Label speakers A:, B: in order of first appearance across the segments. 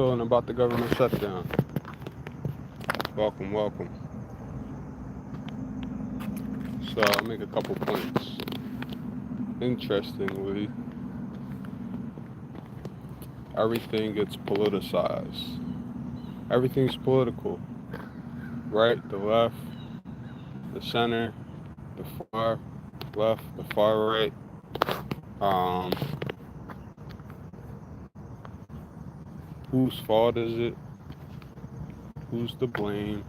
A: feeling about the government shutdown? Welcome, welcome. So I'll make a couple points. Interestingly, everything gets politicized. Everything's political, right? The left, the center, the far left, the far right. Um, whose fault is it? Who's to blame?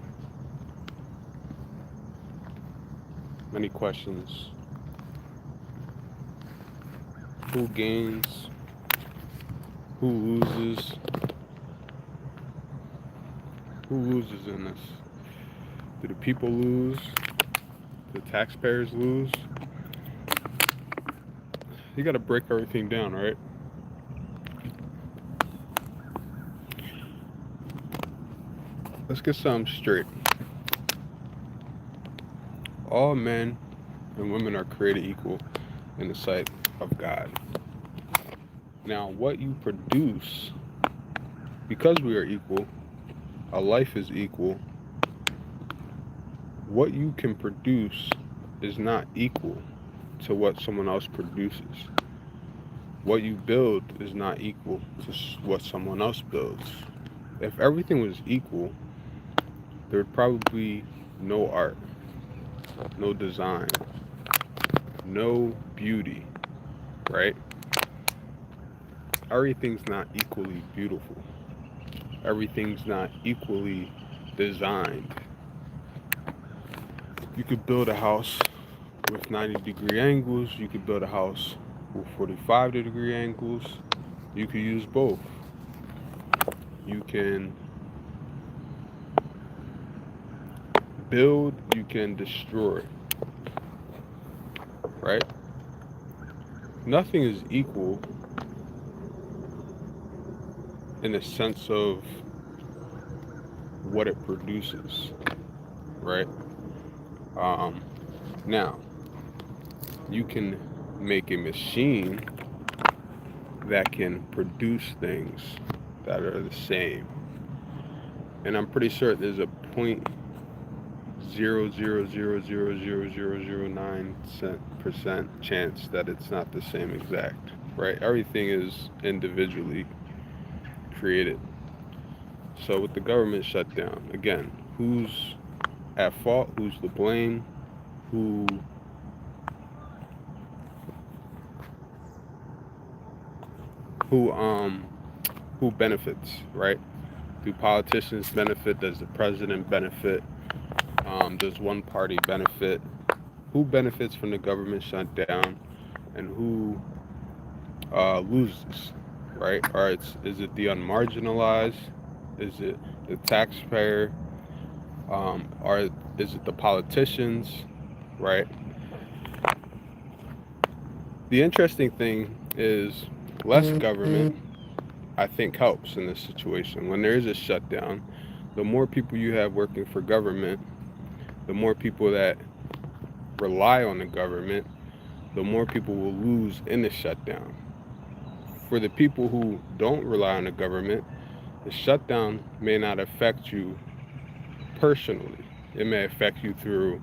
A: Many questions. Who gains? Who loses? Who loses in this? Do the people lose? Do the taxpayers lose? You gotta break everything down, right? Let's get something straight. All men and women are created equal in the sight of God. Now, what you produce, because we are equal, our life is equal, what you can produce is not equal to what someone else produces. What you build is not equal to what someone else builds. If everything was equal, there would probably be no art, no design, no beauty, right? Everything's not equally beautiful. Everything's not equally designed. You could build a house with 90-degree angles. You could build a house with 45-degree angles. You could use both. You can build, you can destroy, right? Nothing is equal in the sense of what it produces, right? Now, you can make a machine that can produce things that are the same. And I'm pretty sure there's a 0.0000009% chance that it's not the same exact, right? Everything is individually created. So with the government shutdown, again, who's at fault? Who's to blame? Who benefits, right? Do politicians benefit? Does the president benefit? Does one party benefit? Who benefits from the government shutdown, and who loses, right? Or is it the unmarginalized? Is it the taxpayer? Or is it the politicians, right? The interesting thing is less government, I think, helps in this situation. When there is a shutdown, the more people you have working for government, the more people that rely on the government, the more people will lose in the shutdown. For the people who don't rely on the government, the shutdown may not affect you personally. It may affect you through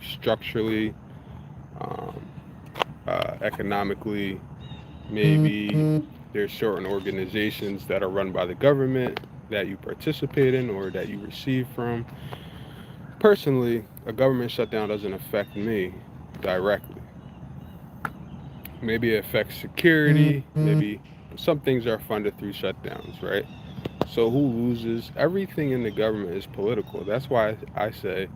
A: structurally, economically. Maybe there's certain organizations that are run by the government that you participate in or that you receive from. Personally, a government shutdown doesn't affect me directly. Maybe it affects security, maybe some things are funded through shutdowns, right? So who loses? Everything in the government is political. That's why I say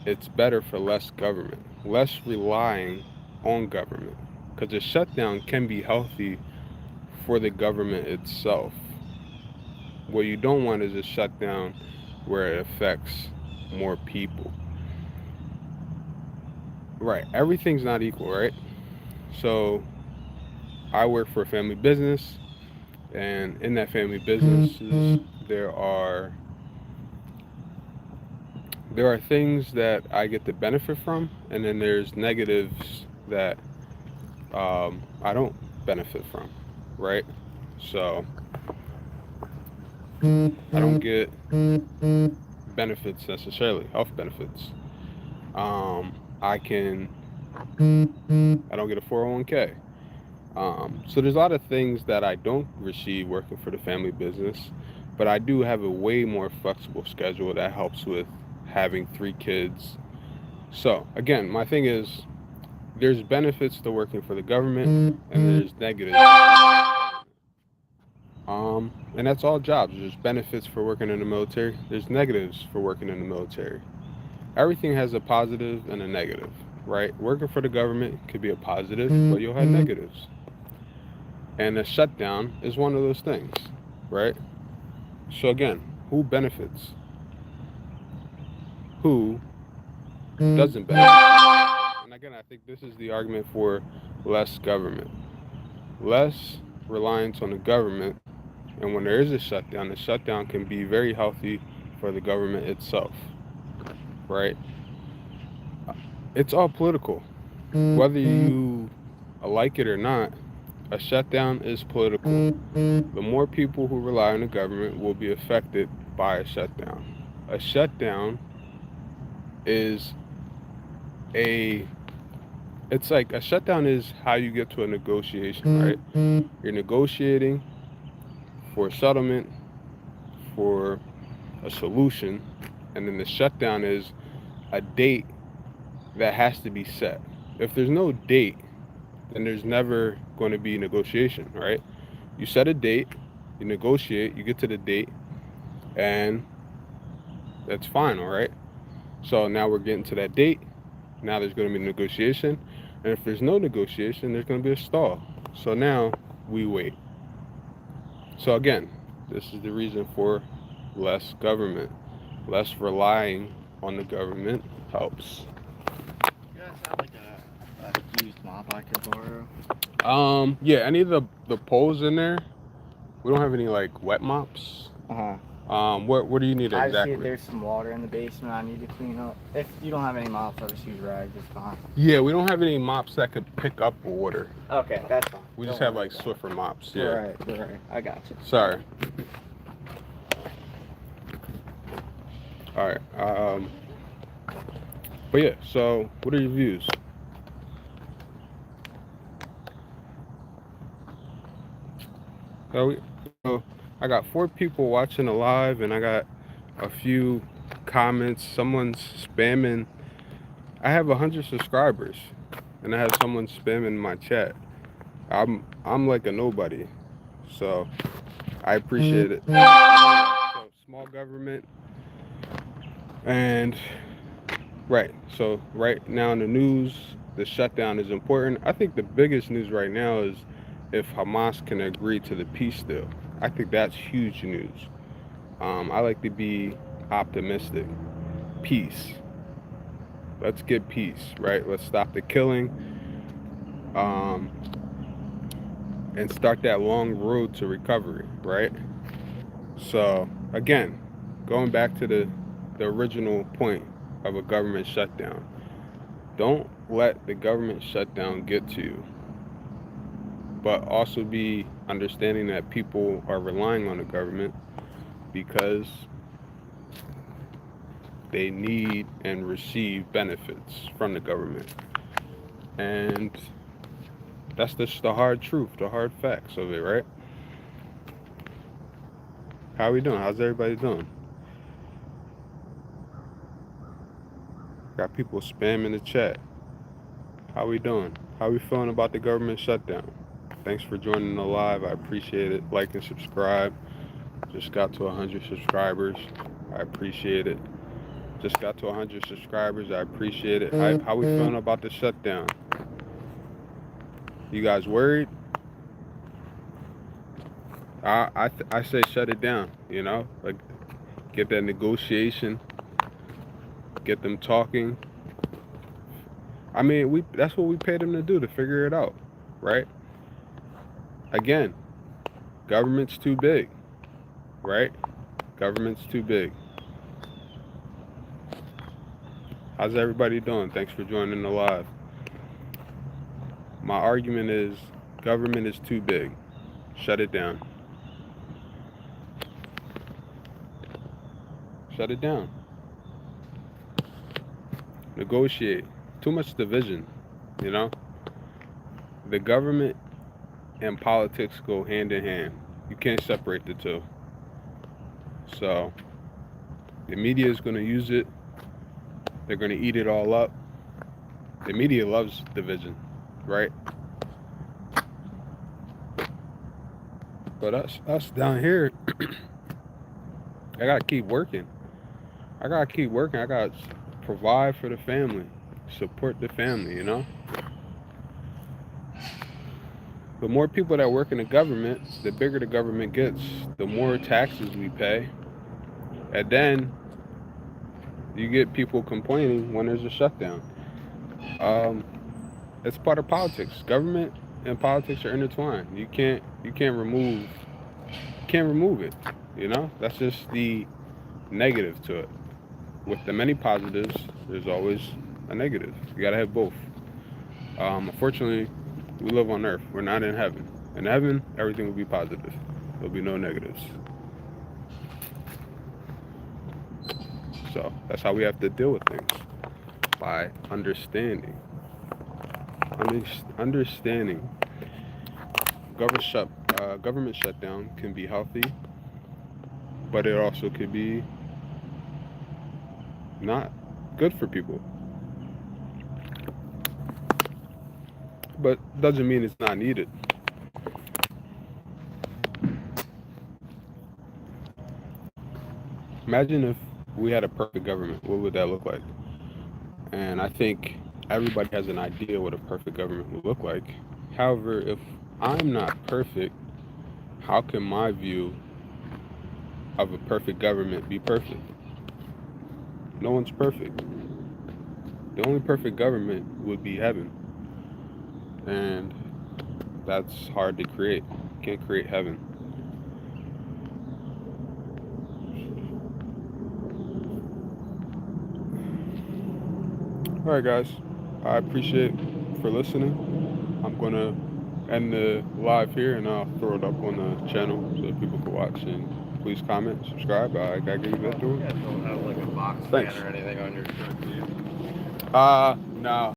A: it's better for less government, less relying on government. Because a shutdown can be healthy for the government itself. What you don't want is a shutdown where it affects more people. Right, everything's not equal, right? So I work for a family business, and in that family business there are things that I get to benefit from, and then there's negatives that I don't. benefit from, right? So I don't get benefits necessarily, health benefits. I can, I don't get a 401k. So there's a lot of things that I don't receive working for the family business, but I do have a way more flexible schedule that helps with having 3 kids. So again, my thing is there's benefits to working for the government and there's negatives. And that's all jobs. There's benefits for working in the military. There's negatives for working in the military. Everything has a positive and a negative, right? Working for the government could be a positive, but you'll have negatives. And a shutdown is one of those things, right? So again, who benefits? Who doesn't benefit? And again, I think this is the argument for less government. Less reliance on the government, and when there is a shutdown, the shutdown can be very healthy for the government itself, right? It's all political. Whether you like it or not, a shutdown is political. The more people who rely on the government will be affected by a shutdown. A shutdown is it's like a shutdown is how you get to a negotiation, right? You're negotiating for a settlement, for a solution, and then the shutdown is a date that has to be set. If there's no date, then there's never going to be negotiation, right? You set a date, you negotiate, you get to the date, and that's fine, all right? So now we're getting to that date. Now there's going to be negotiation, and if there's no negotiation, there's going to be a stall. So now we wait. So again, this is the reason for less government. Less relying on the government helps.
B: You guys have like a used mop I could borrow?
A: Yeah, any of the poles in there, we don't have any like wet mops. What do you need
B: I
A: exactly?
B: see there's some water in the basement I need to clean up. If you don't have any mops, I'll just use rags, it's fine.
A: Yeah, we don't have any mops that could pick up water.
B: Okay, that's fine.
A: We just have like Swiffer mops. Yeah.
B: Right. I got you.
A: Sorry. All right. But yeah, so what are your views? So I got 4 people watching the live, and I got a few comments. Someone's spamming. I have 100 subscribers, and I have someone spamming my chat. I'm like a nobody, so I appreciate it. So small government, and right. So right now in the news, the shutdown is important. I think the biggest news right now is if Hamas can agree to the peace deal. I think that's huge news. I like to be optimistic. Peace. Let's get peace, right? Let's stop the killing, and start that long road to recovery, right? So again, going back to the original point of a government shutdown, don't let the government shutdown get to you, but also be understanding that people are relying on the government because they need and receive benefits from the government. And that's just the hard truth, the hard facts of it, right? How are we doing? How's everybody doing? Got people spamming the chat. How we doing? How we feeling about the government shutdown? Thanks for joining the live. I appreciate it. Like and subscribe. Just got to 100 subscribers. I appreciate it. Just got to 100 subscribers. I appreciate it. How we feeling about the shutdown? You guys worried? I say shut it down, you know? Like, get that negotiation. Get them talking. I mean, that's what we paid them to do, to figure it out, right? Again, government's too big, right? Government's too big. How's everybody doing? Thanks for joining the live. My argument is Government is too big. Shut it down. Shut it down. Negotiate. Too much division, you know? The government and politics go hand in hand. You can't separate the two. So, the media is going to use it. They're going to eat it all up. The media loves division, right? But us down here, I got to keep working. I got to provide for the family, support the family, you know? The more people that work in the government, the bigger the government gets, the more taxes we pay. And then you get people complaining when there's a shutdown. It's part of politics. Government and politics are intertwined. You can't remove it. You know? That's just the negative to it. With the many positives, there's always a negative. You gotta have both. Unfortunately, we live on Earth. We're not in heaven. In heaven, everything will be positive. There'll be no negatives. So that's how we have to deal with things, by understanding. Understanding. Government shutdown can be healthy, but it also could be not good for people. But doesn't mean it's not needed. Imagine if we had a perfect government. What would that look like? And I think everybody has an idea what a perfect government would look like. However, if I'm not perfect, how can my view of a perfect government be perfect? No one's perfect. The only perfect government would be heaven. And that's hard to create. You can't create heaven. All right, guys. I appreciate for listening. I'm going to end the live here, and I'll throw it up on the channel so that people can watch. And please comment, subscribe. I got to give you that to
B: You guys don't have like a box
A: Thanks.
B: fan or anything on your truck, do you?
A: No.